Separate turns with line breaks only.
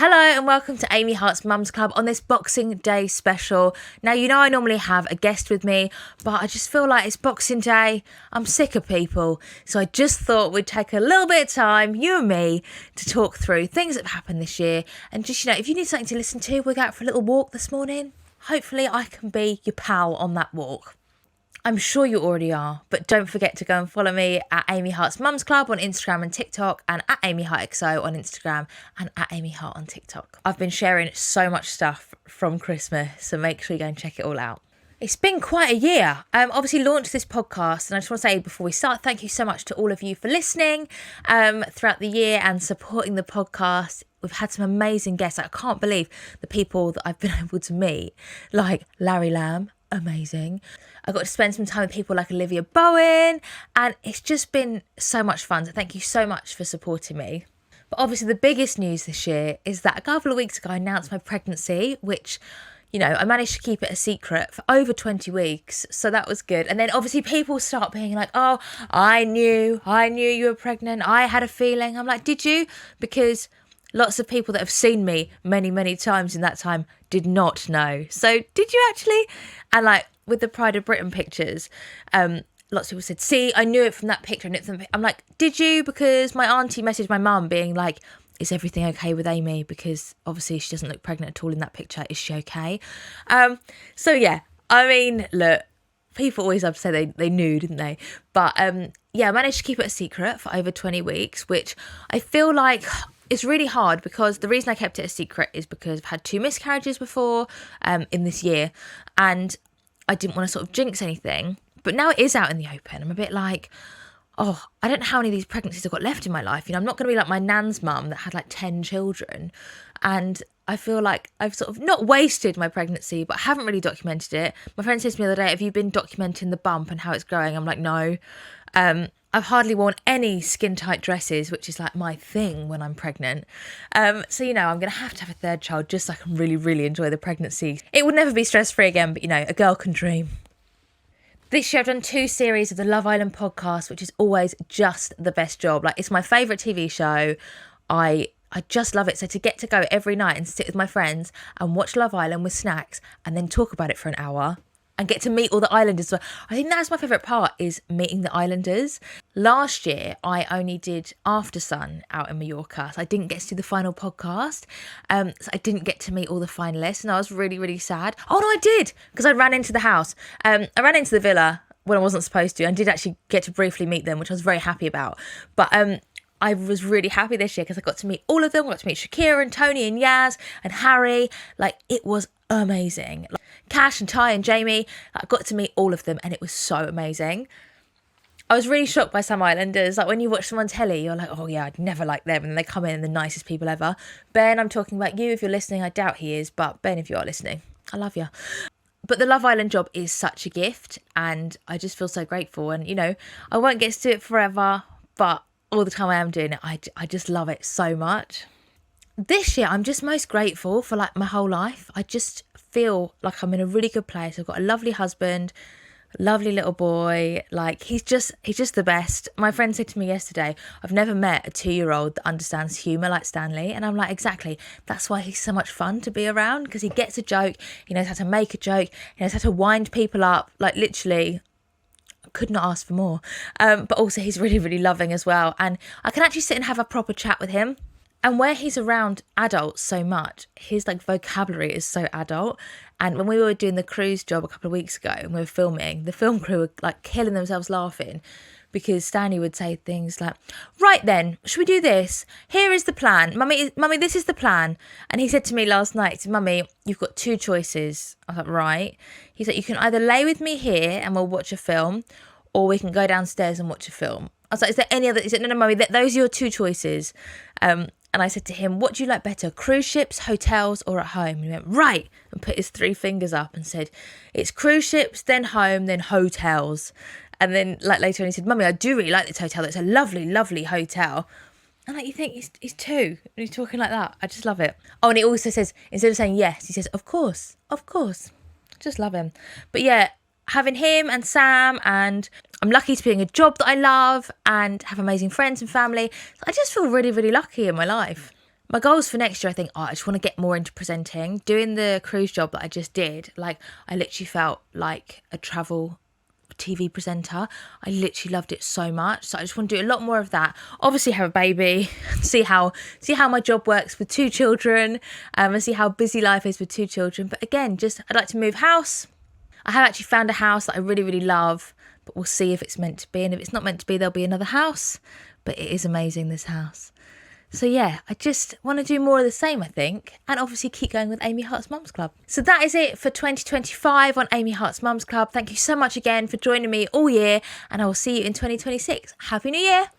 Hello and welcome to Amy Hart's Mums Club on this Boxing Day special. Now, you know I normally have a guest with me, but I just feel like it's Boxing Day. I'm sick of people. So I just thought we'd take a little bit of time, you and me, to talk through things that have happened this year. And just, if you need something to listen to, we'll go out for a little walk this morning. Hopefully I can be your pal on that walk. I'm sure you already are, but don't forget to go and follow me at Amy Hart's Mums Club on Instagram and TikTok, and at Amy Hart XO on Instagram, and at Amy Hart on TikTok. I've been sharing so much stuff from Christmas, so make sure you go and check it all out. It's been quite a year. Obviously launched this podcast, and I just want to say before we start, thank you so much to all of you for listening throughout the year and supporting the podcast. We've had some amazing guests. I can't believe the people that I've been able to meet, like Larry Lamb, amazing. I got to spend some time with people like Olivia Bowen, and it's just been so much fun. So thank you so much for supporting me. But obviously the biggest news this year is that a couple of weeks ago I announced my pregnancy, which, I managed to keep it a secret for over 20 weeks. So that was good. And then obviously people start being like, oh, I knew you were pregnant. I had a feeling. I'm like, did you? Because lots of people that have seen me many, many times in that time did not know. So did you actually? And with the Pride of Britain pictures, lots of people said, see, I knew it from that picture. And I'm like, did you? Because my auntie messaged my mum being like, is everything okay with Amy? Because obviously she doesn't look pregnant at all in that picture. Is she okay? So yeah, look, people always have to say they knew, didn't they? But I managed to keep it a secret for over 20 weeks, which I feel like it's really hard, because the reason I kept it a secret is because I've had 2 miscarriages before in this year, and I didn't want to sort of jinx anything. But now it is out in the open. I'm a bit like, I don't know how many of these pregnancies I've got left in my life. I'm not going to be like my nan's mum that had 10 children. And I feel like I've sort of not wasted my pregnancy, but I haven't really documented it. My friend said to me the other day, have you been documenting the bump and how it's growing? I'm like, no. I've hardly worn any skin tight dresses, which is my thing when I'm pregnant. So, I'm going to have a third child just so I can really, really enjoy the pregnancy. It would never be stress free again, but a girl can dream. This year I've done 2 series of the Love Island podcast, which is always just the best job. It's my favourite TV show. I just love it. So to get to go every night and sit with my friends and watch Love Island with snacks and then talk about it for an hour and get to meet all the islanders. So I think that's my favourite part, is meeting the islanders. Last year, I only did After Sun out in Mallorca. So I didn't get to do the final podcast. So I didn't get to meet all the finalists, and I was really, really sad. Oh, no, I did, because I ran into the house. I ran into the villa when I wasn't supposed to, and did actually get to briefly meet them, which I was very happy about. But I was really happy this year because I got to meet all of them. I got to meet Shakira and Tony and Yaz and Harry. It was amazing. Cash and Ty and Jamie, I got to meet all of them, and it was so amazing. I was really shocked by some islanders. When you watch them on telly, you're like, oh yeah, I'd never like them. And then they come in and the nicest people ever. Ben, I'm talking about you if you're listening. I doubt he is, but Ben, if you are listening, I love you. But the Love Island job is such a gift, and I just feel so grateful. And, I won't get to do it forever, but all the time I am doing it, I just love it so much. This year, I'm just most grateful for my whole life. I just feel like I'm in a really good place. I've got a lovely husband, lovely little boy. He's just the best. My friend said to me yesterday, I've never met a 2-year-old that understands humour like Stanley. And I'm like, exactly. That's why he's so much fun to be around, because he gets a joke. He knows how to make a joke. He knows how to wind people up. Literally, I could not ask for more. But also he's really, really loving as well. And I can actually sit and have a proper chat with him. And where he's around adults so much, his vocabulary is so adult. And when we were doing the cruise job a couple of weeks ago and we were filming, the film crew were killing themselves laughing, because Stanley would say things like, right then, should we do this? Here is the plan. Mummy, this is the plan. And he said to me last night, he said, Mummy, you've got 2 choices. I was like, right. He said, you can either lay with me here and we'll watch a film, or we can go downstairs and watch a film. I was like, is there any other? He said, no, Mummy, those are your 2 choices. And I said to him, what do you like better, cruise ships, hotels, or at home? And he went, right, and put his 3 fingers up and said, it's cruise ships, then home, then hotels. And then later on he said, Mummy, I do really like this hotel. It's a lovely, lovely hotel. And you think, he's 2, and he's talking like that. I just love it. Oh, and he also says, instead of saying yes, he says, of course. Just love him. But yeah, having him and Sam, and I'm lucky to be in a job that I love and have amazing friends and family. I just feel really, really lucky in my life. My goals for next year, I think, I just want to get more into presenting. Doing the cruise job that I just did, like, I literally felt like a travel TV presenter. I literally loved it so much. So I just want to do a lot more of that. Obviously have a baby, see how my job works with 2 children, and see how busy life is with 2 children. But again, I'd like to move house. I have actually found a house that I really, really love, but we'll see if it's meant to be. And if it's not meant to be, there'll be another house. But it is amazing, this house. So yeah, I just want to do more of the same, I think, and obviously keep going with Amy Hart's Mums Club. So that is it for 2025 on Amy Hart's Mums Club. Thank you so much again for joining me all year, and I will see you in 2026. Happy New Year!